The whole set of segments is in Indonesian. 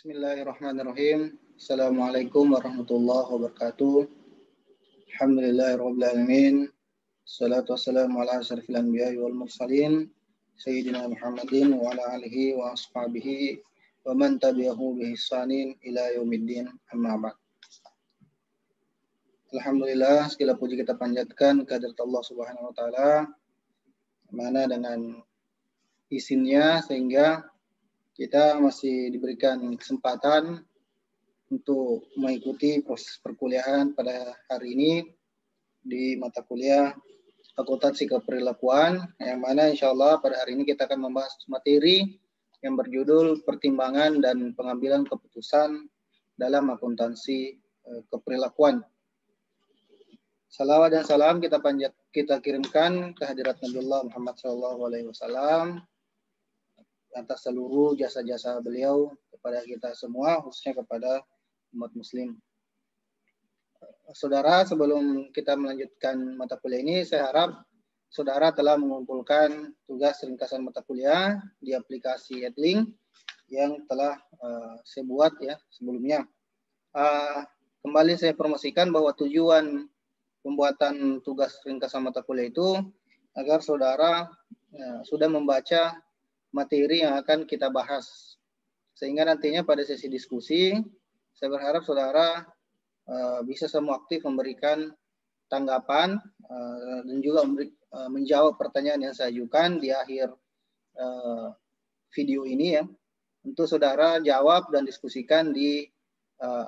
Bismillahirrahmanirrahim. Assalamualaikum warahmatullahi wabarakatuh. Alhamdulillahirabbil alamin. Wassalatu wassalamu ala asyrofil anbiya'i wal mursalin sayyidina Muhammadin wa ala alihi wa ashabihi wa man tabi'ahu bi ihsanin ila yaumiddin, amma ba'd. Alhamdulillah, segala puji kita panjatkan kehadirat Allah Subhanahu wa taala, mana dengan izinnya sehingga kita masih diberikan kesempatan untuk mengikuti proses perkuliahan pada hari ini di mata kuliah Akuntansi Keperilakuan, yang mana insya Allah pada hari ini kita akan membahas materi yang berjudul pertimbangan dan pengambilan keputusan dalam akuntansi keperilakuan. Salawat dan salam kita kirimkan ke hadirat Nabiullah Muhammad SAW atas seluruh jasa-jasa beliau kepada kita semua, khususnya kepada umat muslim. Saudara, sebelum kita melanjutkan mata kuliah ini, saya harap saudara telah mengumpulkan tugas ringkasan mata kuliah di aplikasi Edlink yang telah saya buat ya sebelumnya. Kembali saya promosikan bahwa tujuan pembuatan tugas ringkasan mata kuliah itu agar saudara sudah membaca materi yang akan kita bahas, sehingga nantinya pada sesi diskusi saya berharap saudara bisa semua aktif memberikan tanggapan dan juga menjawab pertanyaan yang saya ajukan di akhir video ini ya. Untuk saudara jawab dan diskusikan di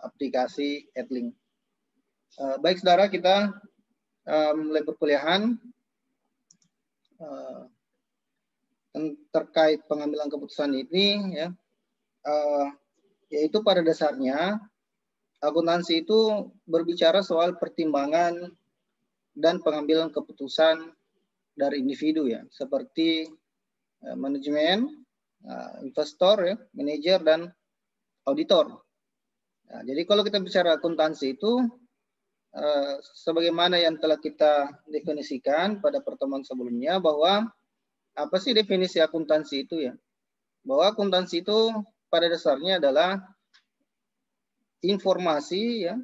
aplikasi Edlink. Baik saudara, kita mulai perkuliahan. Terkait pengambilan keputusan ini ya, yaitu pada dasarnya akuntansi itu berbicara soal pertimbangan dan pengambilan keputusan dari individu ya, seperti manajemen, investor ya, manajer dan auditor. Nah, jadi kalau kita bicara akuntansi itu sebagaimana yang telah kita definisikan pada pertemuan sebelumnya, bahwa apa sih definisi akuntansi itu ya? Bahwa akuntansi itu pada dasarnya adalah informasi ya,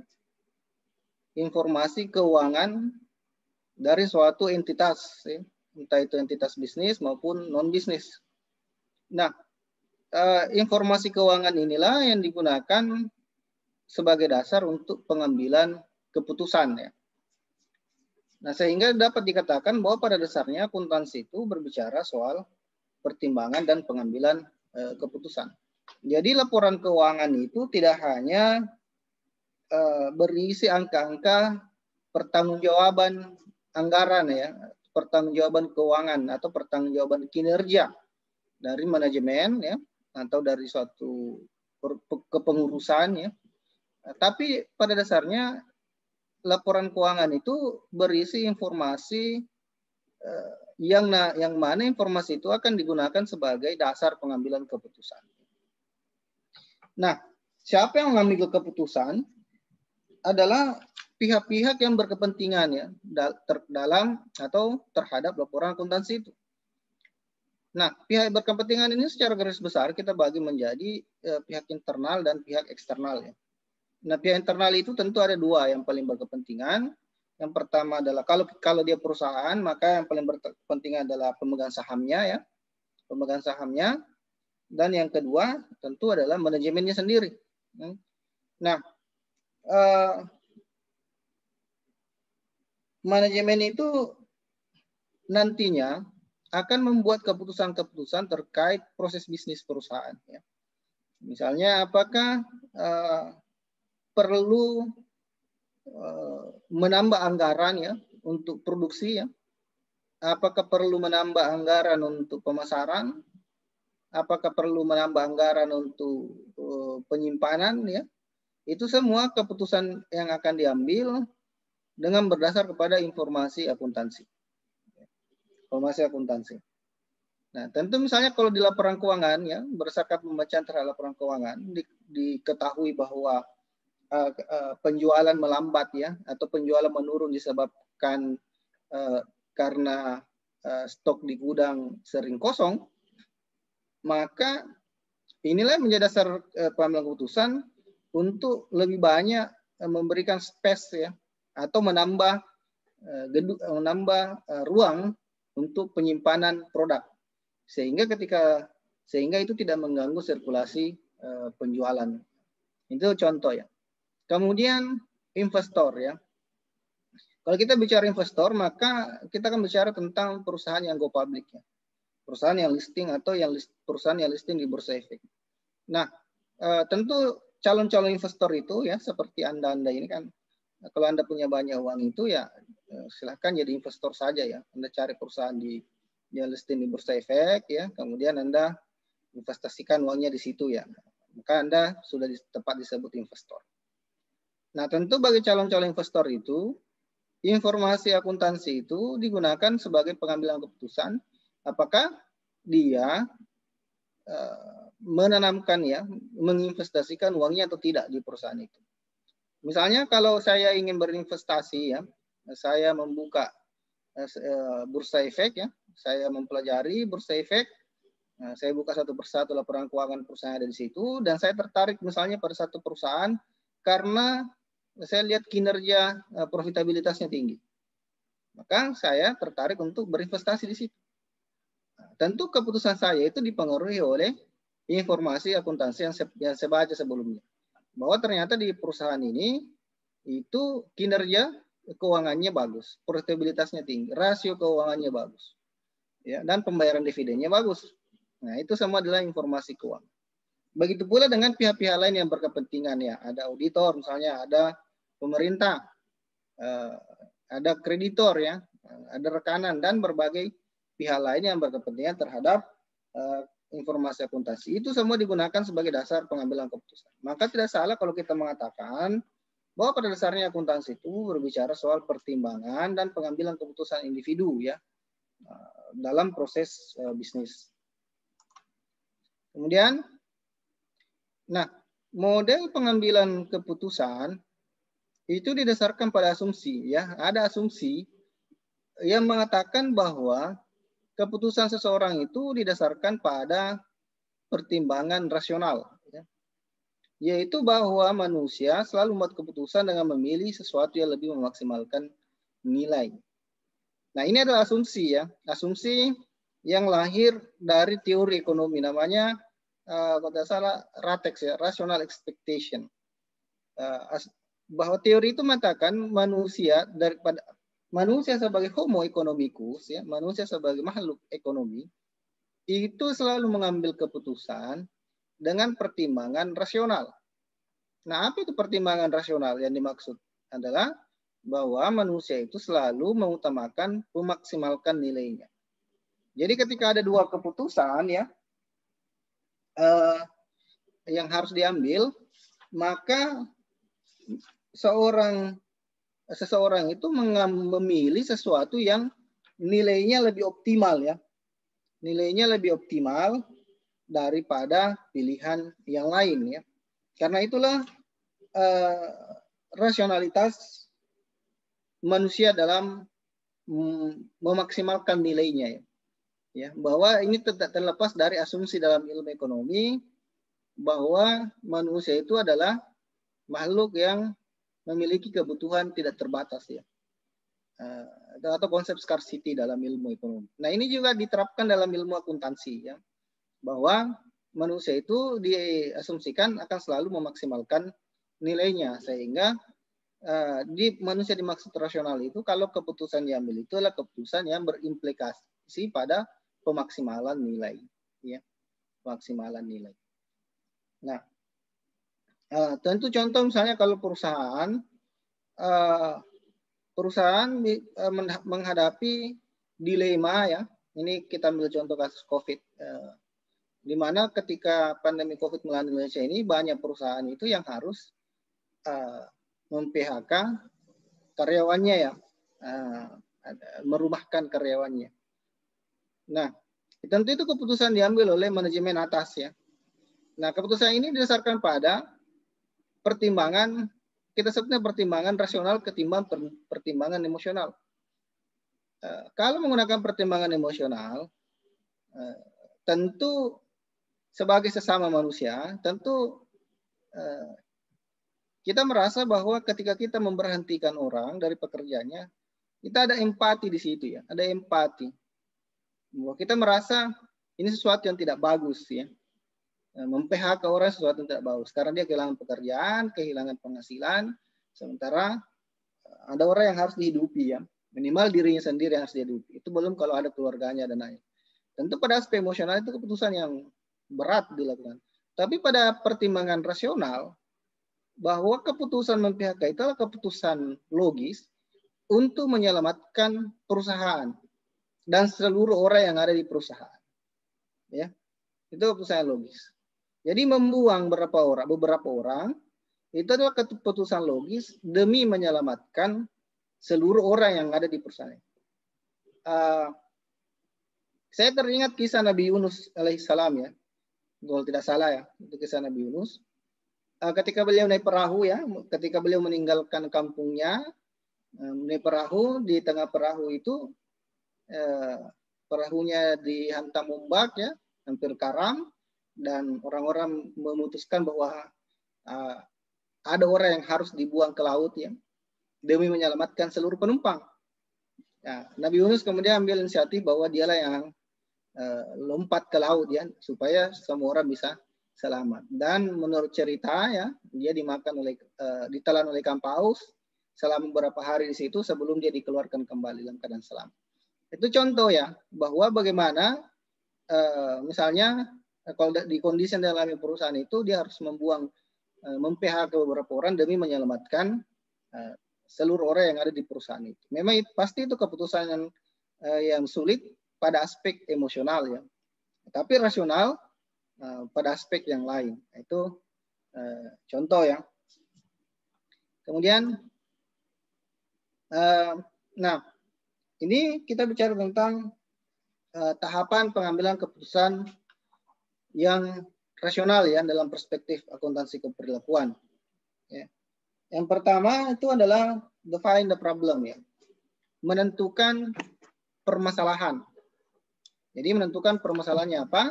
informasi keuangan dari suatu entitas ya, entah itu entitas bisnis maupun non bisnis. Nah, informasi keuangan inilah yang digunakan sebagai dasar untuk pengambilan keputusan ya. Nah, sehingga dapat dikatakan bahwa pada dasarnya akuntansi itu berbicara soal pertimbangan dan pengambilan keputusan. Jadi laporan keuangan itu tidak hanya berisi angka-angka pertanggungjawaban anggaran ya, pertanggungjawaban keuangan atau pertanggungjawaban kinerja dari manajemen ya, atau dari suatu kepengurusan ya. Tapi pada dasarnya laporan keuangan itu berisi informasi yang mana informasi itu akan digunakan sebagai dasar pengambilan keputusan. Nah, siapa yang mengambil keputusan adalah pihak-pihak yang berkepentingan ya dalam atau terhadap laporan akuntansi itu. Nah, pihak berkepentingan ini secara garis besar kita bagi menjadi pihak internal dan pihak eksternal ya. Nah, pihak internal itu tentu ada dua yang paling berkepentingan. Yang pertama adalah kalau dia perusahaan, maka yang paling berkepentingan adalah pemegang sahamnya ya, pemegang sahamnya. Dan yang kedua tentu adalah manajemennya sendiri. Nah, manajemen itu nantinya akan membuat keputusan-keputusan terkait proses bisnis perusahaan. Ya. Misalnya, apakah perlu menambah anggaran ya untuk produksi ya, apakah perlu menambah anggaran untuk pemasaran, apakah perlu menambah anggaran untuk penyimpanan ya, itu semua keputusan yang akan diambil dengan berdasar kepada informasi akuntansi. Informasi akuntansi. Nah, tentu misalnya kalau di laporan keuangan ya, berdasarkan pembacaan terhadap laporan keuangan diketahui bahwa penjualan melambat ya, atau penjualan menurun disebabkan karena stok di gudang sering kosong, maka inilah yang menjadi dasar pengambilan keputusan untuk lebih banyak memberikan space ya, atau menambah ruang untuk penyimpanan produk, sehingga itu tidak mengganggu sirkulasi penjualan. Itu contoh ya. Kemudian investor ya. Kalau kita bicara investor, maka kita akan bicara tentang perusahaan yang go public ya. Perusahaan yang listing atau perusahaan yang listing di Bursa Efek. Nah, tentu calon-calon investor itu ya, seperti Anda ini kan, kalau Anda punya banyak uang itu ya silahkan jadi investor saja ya. Anda cari perusahaan yang listing di Bursa Efek ya, kemudian Anda investasikan uangnya di situ ya. Maka Anda sudah tepat disebut investor. Nah, tentu bagi calon-calon investor itu, informasi akuntansi itu digunakan sebagai pengambilan keputusan apakah dia menanamkan ya, menginvestasikan uangnya atau tidak di perusahaan itu. Misalnya kalau saya ingin berinvestasi ya, saya membuka Bursa Efek ya, saya mempelajari Bursa Efek, saya buka satu persatu laporan keuangan perusahaan ada di situ, dan saya tertarik misalnya pada satu perusahaan karena saya lihat kinerja profitabilitasnya tinggi. Maka saya tertarik untuk berinvestasi di situ. Tentu keputusan saya itu dipengaruhi oleh informasi akuntansi yang saya baca sebelumnya. Bahwa ternyata di perusahaan ini itu kinerja keuangannya bagus, profitabilitasnya tinggi, rasio keuangannya bagus, ya, dan pembayaran dividennya bagus. Nah, itu semua adalah informasi keuangan. Begitu pula dengan pihak-pihak lain yang berkepentingan ya, ada auditor misalnya, ada pemerintah, ada kreditor ya, ada rekanan dan berbagai pihak lain yang berkepentingan terhadap informasi akuntansi. Itu semua digunakan sebagai dasar pengambilan keputusan. Maka tidak salah kalau kita mengatakan bahwa pada dasarnya akuntansi itu berbicara soal pertimbangan dan pengambilan keputusan individu ya dalam proses bisnis. Kemudian, nah, model pengambilan keputusan itu didasarkan pada asumsi ya. Ada asumsi yang mengatakan bahwa keputusan seseorang itu didasarkan pada pertimbangan rasional ya. Yaitu bahwa manusia selalu membuat keputusan dengan memilih sesuatu yang lebih memaksimalkan nilai. Nah, ini adalah asumsi ya. Asumsi yang lahir dari teori ekonomi, namanya kalau tidak salah RATEX ya, rational expectation. Bahwa teori itu mengatakan manusia sebagai homo economicus ya, manusia sebagai makhluk ekonomi itu selalu mengambil keputusan dengan pertimbangan rasional. Nah, apa itu pertimbangan rasional? Yang dimaksud adalah bahwa manusia itu selalu mengutamakan memaksimalkan nilainya. Jadi ketika ada dua keputusan ya yang harus diambil, maka seseorang itu memilih sesuatu yang nilainya lebih optimal ya. Nilainya lebih optimal daripada pilihan yang lain ya. Karena itulah rasionalitas manusia dalam memaksimalkan nilainya ya. Ya, bahwa ini tidak terlepas dari asumsi dalam ilmu ekonomi bahwa manusia itu adalah makhluk yang memiliki kebutuhan tidak terbatas ya, atau konsep scarcity dalam ilmu ekonomi. Nah, ini juga diterapkan dalam ilmu akuntansi ya, bahwa manusia itu diasumsikan akan selalu memaksimalkan nilainya, sehingga di manusia dimaksud rasional itu kalau keputusan diambil itu adalah keputusan yang berimplikasi pada pemaksimalan nilai ya, pemaksimalan nilai. Nah, tentu contoh misalnya kalau perusahaan menghadapi dilema ya, ini kita ambil contoh kasus COVID, di mana ketika pandemi COVID melanda Indonesia ini banyak perusahaan itu yang harus mem-PHK karyawannya ya, merumahkan karyawannya. Nah, tentu itu keputusan diambil oleh manajemen atas ya. Nah, keputusan ini didasarkan pada pertimbangan, kita sebutnya pertimbangan rasional ketimbang pertimbangan emosional. Kalau menggunakan pertimbangan emosional, tentu sebagai sesama manusia, tentu kita merasa bahwa ketika kita memberhentikan orang dari pekerjaannya, kita ada empati di situ ya, ada empati. Bahwa kita merasa ini sesuatu yang tidak bagus ya. Mem-PHK orang sesuatu yang tidak bagus karena dia kehilangan pekerjaan, kehilangan penghasilan, sementara ada orang yang harus dihidupi ya. Minimal dirinya sendiri yang harus dihidupi. Itu belum kalau ada keluarganya dan lain. Tentu pada aspek emosional itu keputusan yang berat dilakukan. Tapi pada pertimbangan rasional, bahwa keputusan mem-PHK itu adalah keputusan logis untuk menyelamatkan perusahaan dan seluruh orang yang ada di perusahaan. Ya, itu keputusan logis. Jadi membuang beberapa orang itu adalah keputusan logis demi menyelamatkan seluruh orang yang ada di perusahaan. Saya teringat kisah Nabi Yunus alaihissalam ya, kalau tidak salah ya, itu kisah Nabi Yunus. Ketika beliau naik perahu ya, ketika beliau meninggalkan kampungnya, naik perahu, di tengah perahu itu perahunya dihantam ombak ya, hampir karam, dan orang-orang memutuskan bahwa ada orang yang harus dibuang ke laut ya, demi menyelamatkan seluruh penumpang. Ya, Nabi Yunus kemudian ambil inisiatif bahwa dialah yang lompat ke laut ya, supaya semua orang bisa selamat. Dan menurut cerita ya, dia ditelan oleh ikan paus selama beberapa hari di situ sebelum dia dikeluarkan kembali dalam keadaan selamat. Itu contoh ya, bahwa bagaimana misalnya kalau di kondisi dalam perusahaan itu dia harus mem-PHK beberapa orang demi menyelamatkan seluruh orang yang ada di perusahaan itu. Memang pasti itu keputusan yang sulit pada aspek emosional ya, tapi rasional pada aspek yang lain. Itu contoh ya. Kemudian, nah ini kita bicara tentang tahapan pengambilan keputusan yang rasional ya dalam perspektif akuntansi keperilakuan. Ya. Yang pertama itu adalah define the problem ya, menentukan permasalahan. Jadi menentukan permasalahannya apa,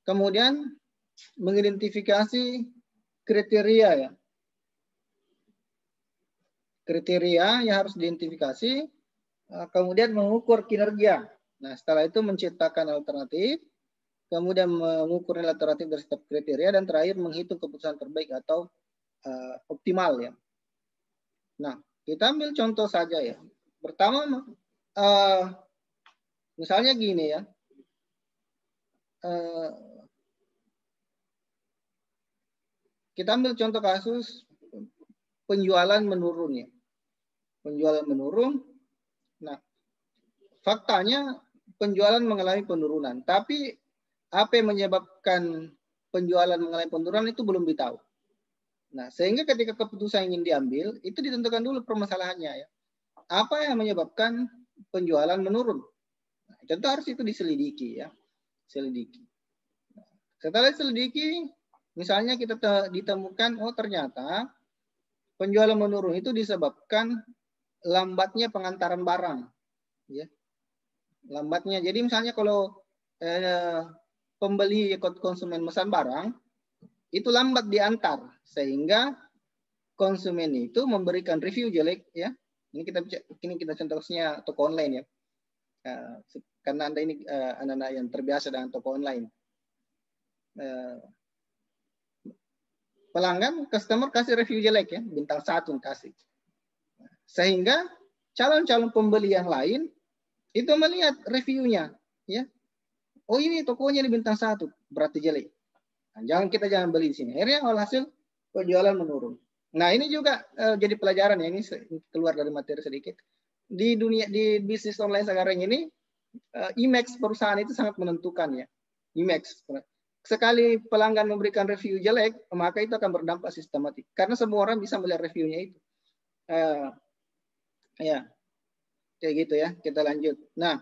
kemudian mengidentifikasi kriteria ya, kriteria yang harus diidentifikasi, kemudian mengukur kinerja. Nah setelah itu menciptakan alternatif, kemudian mengukur alternatif dari setiap kriteria, dan terakhir menghitung keputusan terbaik atau optimal ya. Nah kita ambil contoh saja ya. Pertama misalnya gini ya, kita ambil contoh kasus penjualan menurun ya. Penjualan menurun. Nah, faktanya penjualan mengalami penurunan. Tapi apa yang menyebabkan penjualan mengalami penurunan itu belum ditahu. Nah, sehingga ketika keputusan ingin diambil, itu ditentukan dulu permasalahannya ya. Apa yang menyebabkan penjualan menurun? Nah, tentu harus itu diselidiki ya. Selidiki. Nah, setelah diselidiki, misalnya kita ditemukan, oh ternyata penjualan menurun itu disebabkan lambatnya pengantaran barang, ya, lambatnya. Jadi misalnya kalau pembeli konsumen memesan barang itu lambat diantar, sehingga konsumen itu memberikan review jelek, ya. Ini kita contohnya toko online ya, karena Anda ini anak-anak yang terbiasa dengan toko online. Pelanggan, customer kasih review jelek ya, bintang 1 kasih. Sehingga calon-calon pembeli yang lain itu melihat reviewnya, ya. Oh ini tokonya di bintang 1, berarti jelek. Nah, kita jangan beli di sini. Akhirnya hasil penjualan menurun. Nah ini juga jadi pelajaran ya, ini keluar dari materi sedikit. Di bisnis online sekarang ini, image perusahaan itu sangat menentukan ya. Image. Sekali pelanggan memberikan review jelek, maka itu akan berdampak sistematik. Karena semua orang bisa melihat reviewnya itu. Ya, kayak gitu ya. Kita lanjut. Nah,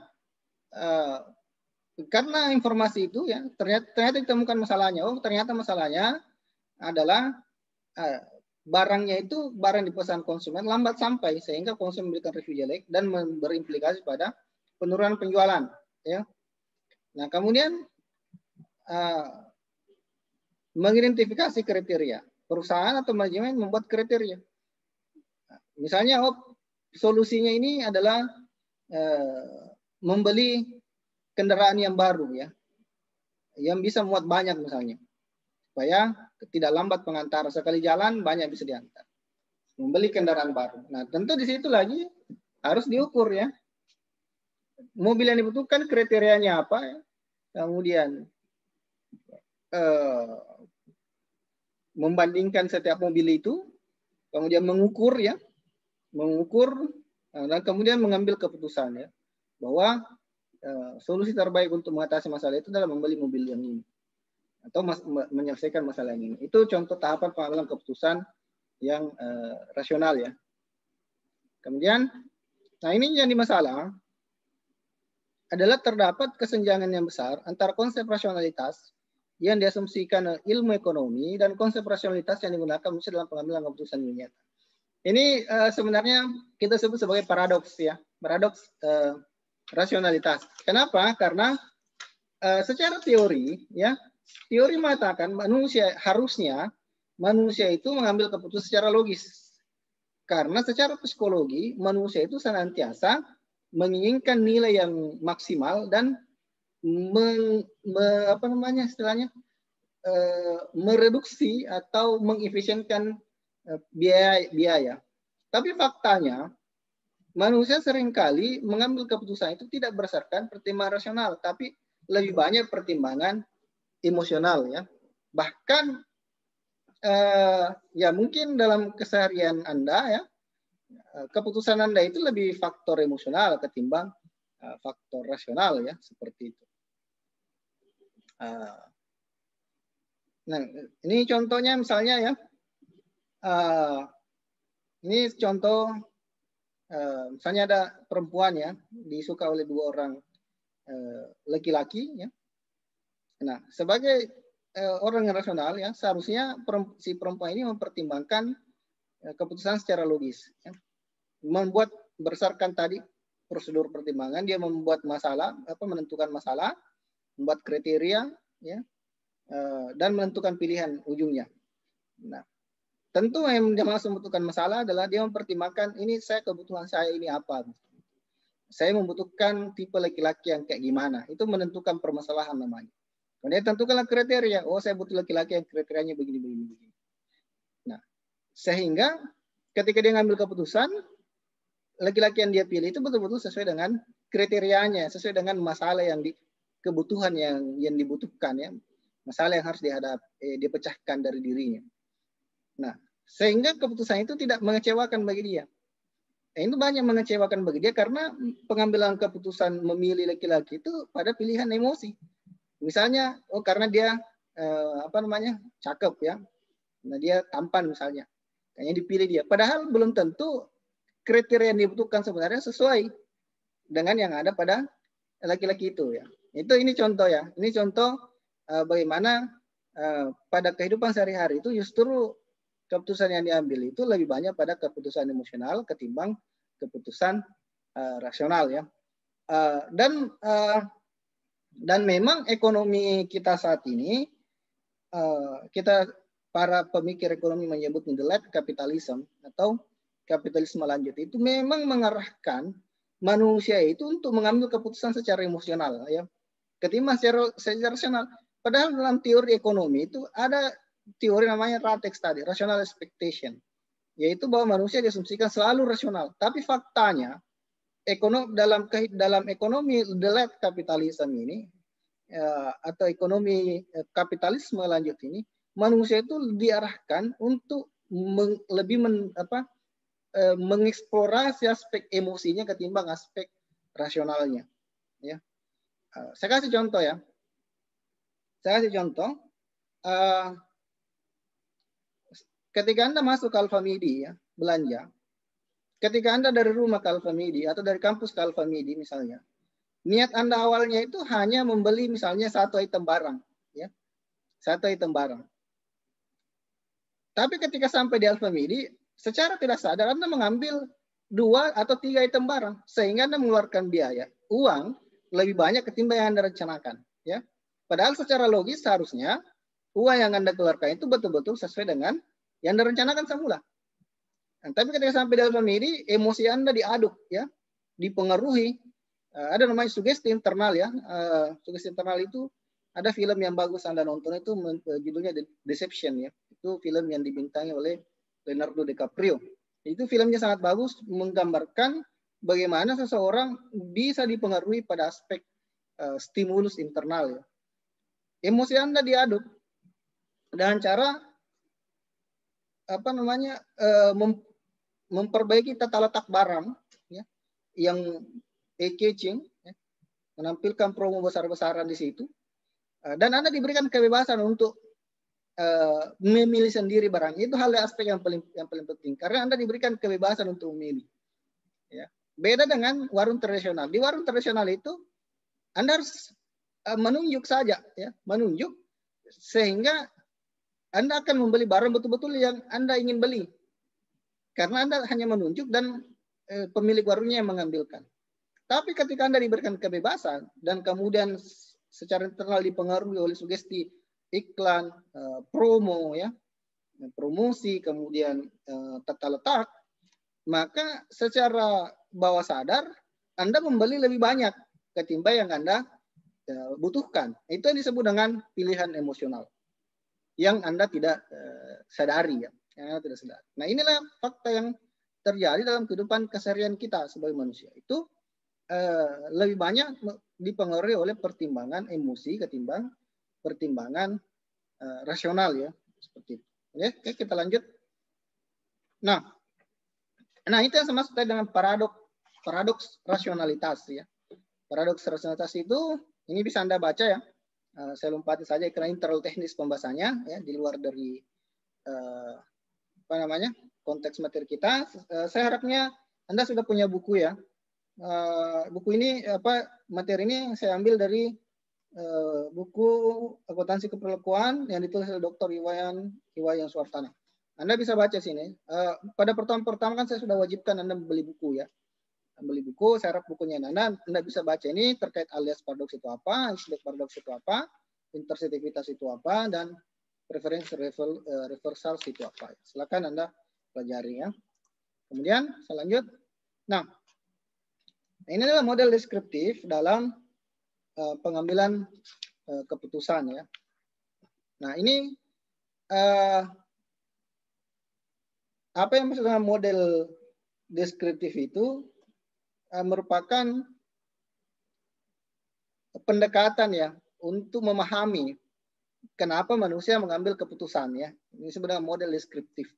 karena informasi itu ya, ternyata ditemukan masalahnya. Oh, ternyata masalahnya adalah barangnya itu barang dipesan konsumen lambat sampai, sehingga konsumen memberikan review jelek dan berimplikasi pada penurunan penjualan. Ya. Nah, kemudian mengidentifikasi kriteria. Perusahaan atau manajemen membuat kriteria. Misalnya, solusinya ini adalah membeli kendaraan yang baru, ya, yang bisa muat banyak misalnya, supaya tidak lambat pengantar, sekali jalan banyak bisa diantar. Membeli kendaraan baru. Nah, tentu di situ lagi harus diukur, ya, mobil yang dibutuhkan kriterianya apa, ya. Kemudian membandingkan setiap mobil itu, kemudian mengukur, ya, dan kemudian mengambil keputusan, ya, bahwa solusi terbaik untuk mengatasi masalah itu adalah membeli mobil yang ini atau menyelesaikan masalah yang ini. Itu contoh tahapan pengambilan keputusan yang rasional, ya. Kemudian, nah ini yang jadi masalah adalah terdapat kesenjangan yang besar antara konsep rasionalitas yang diasumsikan ilmu ekonomi dan konsep rasionalitas yang digunakan dalam pengambilan keputusan dunia. Ini sebenarnya kita sebut sebagai paradoks, ya, paradoks rasionalitas. Kenapa? Karena secara teori, ya, teori mengatakan harusnya manusia itu mengambil keputusan secara logis. Karena secara psikologi manusia itu senantiasa menginginkan nilai yang maksimal dan mereduksi atau mengefisienkan biaya. Tapi faktanya manusia seringkali mengambil keputusan itu tidak berdasarkan pertimbangan rasional, tapi lebih banyak pertimbangan emosional, ya. Bahkan ya mungkin dalam keseharian Anda, ya, keputusan Anda itu lebih faktor emosional ketimbang faktor rasional, ya, seperti itu. Nah, ini contohnya misalnya, ya. Ini contoh, misalnya ada perempuan, ya, disuka oleh 2 orang laki-laki, ya. Nah, sebagai orang yang rasional, ya, seharusnya si perempuan ini mempertimbangkan keputusan secara logis, ya. Membuat berdasarkan tadi prosedur pertimbangan, dia membuat menentukan masalah, membuat kriteria, ya, dan menentukan pilihan ujungnya. Nah, tentu yang dimaksud membutuhkan masalah adalah dia mempertimbangkan ini kebutuhan saya ini apa. Saya membutuhkan tipe laki-laki yang kayak gimana. Itu menentukan permasalahan namanya. Kemudian tentukanlah kriteria. Saya butuh laki-laki yang kriterianya begini. Nah, sehingga ketika dia ngambil keputusan, laki-laki yang dia pilih itu betul-betul sesuai dengan kriterianya, sesuai dengan masalah kebutuhan yang dibutuhkan, ya. Masalah yang harus dipecahkan dari dirinya. Nah, sehingga keputusan itu tidak mengecewakan bagi dia. Itu banyak mengecewakan bagi dia karena pengambilan keputusan memilih laki-laki itu pada pilihan emosi. Misalnya, karena dia cakep, ya. Nah, dia tampan misalnya. Kayaknya dipilih dia. Padahal belum tentu kriteria yang dibutuhkan sebenarnya sesuai dengan yang ada pada laki-laki itu, ya. Ini contoh, ya. Ini contoh bagaimana pada kehidupan sehari-hari itu justru keputusan yang diambil itu lebih banyak pada keputusan emosional ketimbang keputusan rasional, ya. Dan memang ekonomi kita saat ini, kita para pemikir ekonomi menyebut middle capitalism atau kapitalisme lanjut, itu memang mengarahkan manusia itu untuk mengambil keputusan secara emosional, ya, ketimbang secara rasional. Padahal dalam teori ekonomi itu ada teori namanya RATEX tadi, rational expectation, yaitu bahwa manusia diasumsikan selalu rasional. Tapi faktanya dalam ekonomi the late capitalism ini, atau ekonomi kapitalisme lanjut ini, manusia itu diarahkan untuk lebih mengeksplorasi aspek emosinya ketimbang aspek rasionalnya, ya. Saya kasih contoh, ya. Ketika Anda masuk ke Alfamidi, ya, belanja, ketika Anda dari rumah ke Alfamidi atau dari kampus ke Alfamidi misalnya, niat Anda awalnya itu hanya membeli misalnya 1 item barang, ya. 1 item barang. Tapi ketika sampai di Alfamidi, secara tidak sadar Anda mengambil 2 atau 3 item barang, sehingga Anda mengeluarkan biaya uang lebih banyak ketimbang yang Anda rencanakan, ya. Padahal secara logis seharusnya uang yang Anda keluarkan itu betul-betul sesuai dengan yang direncanakan semula. Nah, tapi ketika sampai dalam memilih, emosi Anda diaduk, ya, dipengaruhi. Ada namanya sugesti internal, ya. Sugesti internal itu ada film yang bagus Anda nonton itu judulnya Deception, ya. Itu film yang dibintangi oleh Leonardo DiCaprio. Itu filmnya sangat bagus, menggambarkan bagaimana seseorang bisa dipengaruhi pada aspek stimulus internal, ya. Emosi Anda diaduk dengan cara apa namanya memperbaiki tata letak barang, ya, yang eye-catching, ya, menampilkan promo besar-besaran di situ, dan Anda diberikan kebebasan untuk memilih sendiri barang. Itu hal aspek yang paling penting karena Anda diberikan kebebasan untuk memilih, ya. Beda dengan warung tradisional. Di warung tradisional itu Anda harus menunjuk saja, ya, menunjuk sehingga Anda akan membeli barang betul-betul yang Anda ingin beli karena Anda hanya menunjuk dan pemilik warungnya yang mengambilkan. Tapi ketika Anda diberikan kebebasan dan kemudian secara internal dipengaruhi oleh sugesti iklan, promo, ya, promosi, kemudian tata letak, maka secara bawah sadar Anda membeli lebih banyak ketimbang yang Anda butuhkan. Itu yang disebut dengan pilihan emosional yang Anda tidak sadari, ya. Yang Anda tidak sadari. Nah, inilah fakta yang terjadi dalam kehidupan keseharian kita sebagai manusia. Itu lebih banyak dipengaruhi oleh pertimbangan emosi ketimbang pertimbangan rasional, ya, seperti itu. Oke, kita lanjut. Nah, itu yang termasuk dengan paradoks rasionalitas, ya. Paradoks rasionalitas itu ini bisa Anda baca, ya. Saya lompati saja karena ini terlalu teknis pembahasannya, ya, di luar dari apa namanya konteks materi kita. Saya harapnya Anda sudah punya buku, ya. Buku ini materi ini saya ambil dari buku Akuntansi Keperilakuan yang ditulis oleh Dr. Iwayan Suartana. Anda bisa baca sini. Pada pertama kan saya sudah wajibkan Anda membeli buku, ya. Beli buku, saya harap bukunya Anda bisa baca ini terkait alias paradoks itu apa, istilah paradoks itu apa, intersubjektivitas itu apa, dan preference reversal itu apa. Silakan Anda pelajari, ya. Kemudian saya lanjut. Nah, ini adalah model deskriptif dalam pengambilan keputusan, ya. Nah, ini apa yang maksud dengan model deskriptif itu? Merupakan pendekatan, ya, untuk memahami kenapa manusia mengambil keputusan, ya. Ini sebenarnya model deskriptif.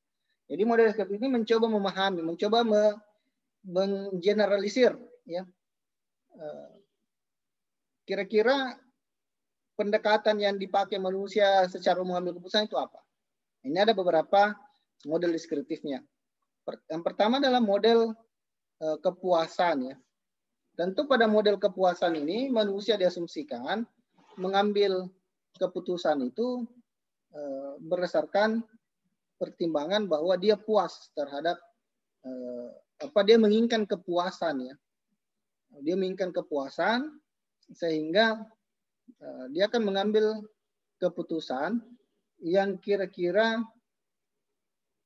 Jadi model deskriptif ini mencoba memahami, mencoba menggeneralisir, ya, kira-kira pendekatan yang dipakai manusia secara mengambil keputusan itu apa. Ini ada beberapa model deskriptifnya. Yang pertama adalah model kepuasan, ya. Tentu pada model kepuasan ini manusia diasumsikan mengambil keputusan itu berdasarkan pertimbangan bahwa dia puas terhadap dia menginginkan kepuasan, ya. Dia menginginkan kepuasan sehingga dia akan mengambil keputusan yang kira-kira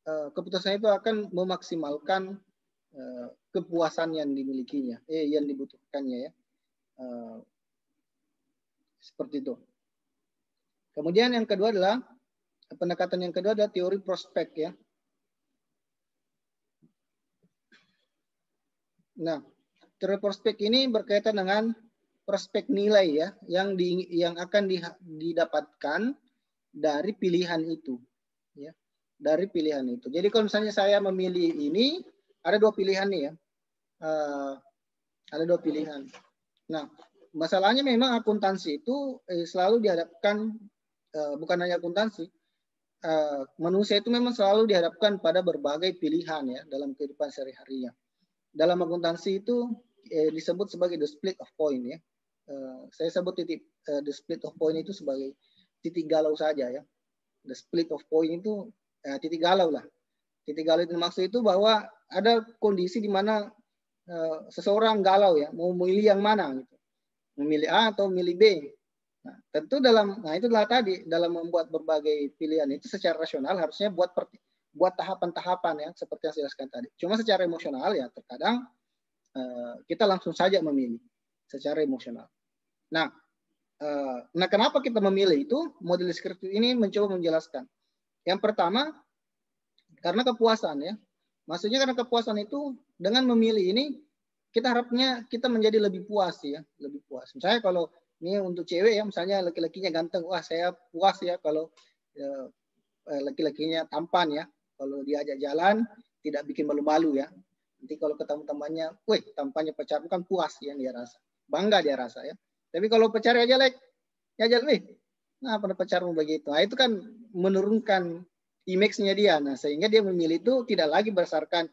keputusan itu akan memaksimalkan kepuasan yang dimilikinya, yang dibutuhkannya, ya. Seperti itu. Kemudian yang kedua adalah pendekatan yang kedua adalah teori prospek, ya. Nah, teori prospek ini berkaitan dengan prospek nilai, ya, yang akan didapatkan dari pilihan itu, ya. Dari pilihan itu. Jadi kalau misalnya saya memilih ini, ada dua pilihan nih, ya. Ada dua pilihan. Nah, masalahnya memang akuntansi itu selalu dihadapkan, bukan hanya akuntansi, manusia itu memang selalu dihadapkan pada berbagai pilihan, ya, dalam kehidupan sehari-harinya. Dalam akuntansi itu disebut sebagai the split of point, ya. Saya sebut the split of point itu sebagai titik galau saja, ya. The split of point itu titik galau lah. Titik galau itu maksud itu bahwa ada kondisi di mana seseorang galau, ya, mau memilih yang mana, gitu. Memilih A atau memilih B. Nah, tentu itulah tadi dalam membuat berbagai pilihan itu secara rasional harusnya buat tahapan-tahapan ya seperti yang saya jelaskan tadi. Cuma secara emosional ya terkadang kita langsung saja memilih secara emosional. Nah, kenapa kita memilih itu? Model deskriptif ini mencoba menjelaskan. Yang pertama, karena kepuasan ya. Maksudnya karena kepuasan itu dengan memilih ini kita harapnya kita menjadi lebih puas ya, lebih puas. Misalnya kalau ini untuk cewek ya, misalnya laki-lakinya ganteng, wah saya puas ya kalau laki-lakinya tampan ya. Kalau diajak jalan tidak bikin malu-malu ya. Nanti kalau ketemu temannya, wih tampannya pacarmu kan puas ya dia rasa. Bangga dia rasa ya. Tapi kalau pacarnya jelek, ya jelek, wih, nah pada pacarmu begitu. Nah itu kan menurunkan image-nya dia. Nah sehingga dia memilih itu tidak lagi berdasarkan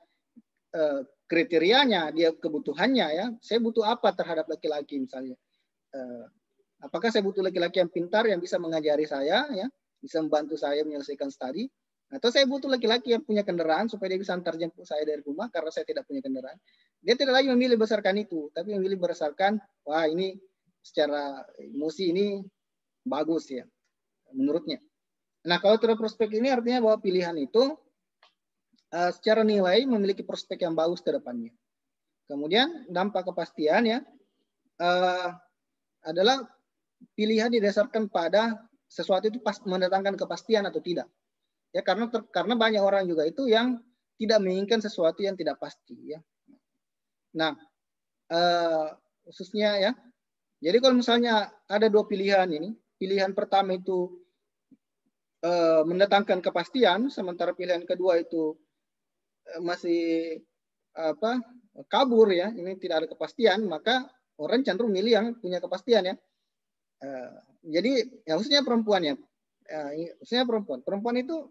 kriterianya, dia kebutuhannya ya. Saya butuh apa terhadap laki-laki misalnya. Apakah saya butuh laki-laki yang pintar yang bisa mengajari saya ya, bisa membantu saya menyelesaikan studi, atau saya butuh laki-laki yang punya kendaraan supaya dia bisa antar jemput saya dari rumah karena saya tidak punya kendaraan. Dia tidak lagi memilih berdasarkan itu, tapi memilih berdasarkan wah ini secara emosi ini bagus ya menurutnya. Nah kalau prospek ini artinya bahwa pilihan itu secara nilai memiliki prospek yang bagus ke depannya. Kemudian dampak kepastian ya adalah pilihan didasarkan pada sesuatu itu mendatangkan kepastian atau tidak. Ya karena banyak orang juga itu yang tidak menginginkan sesuatu yang tidak pasti ya. Nah, khususnya ya. Jadi kalau misalnya ada dua pilihan ini, pilihan pertama itu mendatangkan kepastian, sementara pilihan kedua itu masih kabur ya, ini tidak ada kepastian, maka orang cenderung milih yang punya kepastian ya. Jadi ya khususnya perempuan ya, khususnya perempuan itu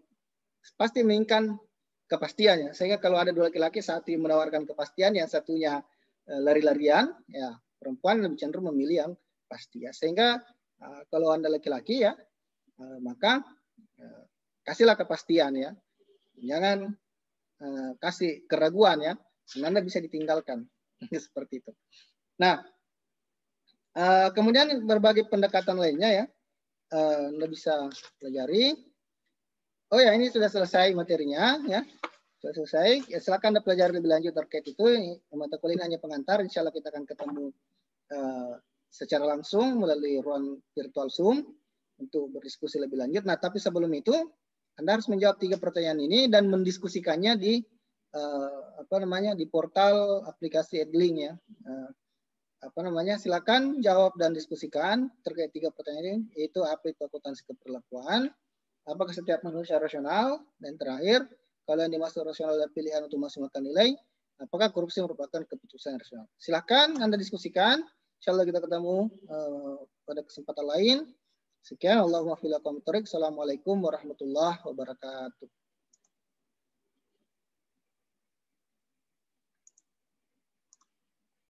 pasti menginginkan kepastian ya. Sehingga kalau ada dua laki-laki satu menawarkan kepastian, yang satunya lari-larian, ya perempuan lebih cenderung memilih yang pasti ya. Sehingga kalau Anda laki-laki ya, maka kasihlah kepastian ya. Jangan kasih keraguan ya. Anda bisa ditinggalkan seperti itu. Nah, kemudian berbagai pendekatan lainnya ya, Anda bisa pelajari. Oh ya, ini sudah selesai materinya ya. Sudah selesai. Ya, silakan Anda pelajari lebih lanjut terkait itu. Mata kuliah hanya pengantar. Insya Allah kita akan ketemu secara langsung melalui ruang virtual Zoom untuk berdiskusi lebih lanjut. Nah, tapi sebelum itu Anda harus menjawab 3 pertanyaan ini dan mendiskusikannya di di portal aplikasi Edlink ya. Silakan jawab dan diskusikan terkait 3 pertanyaan ini, yaitu apa itu akuntansi keperlakuan, apakah setiap manusia rasional, dan terakhir, kalau yang dimaksud rasional adalah pilihan untuk maksimalkan nilai, apakah korupsi merupakan keputusan rasional. Silakan Anda diskusikan. Insya Allah kita ketemu pada kesempatan lain. Sekian. Allahumma fi lakum tariq. Assalamualaikum warahmatullahi wabarakatuh.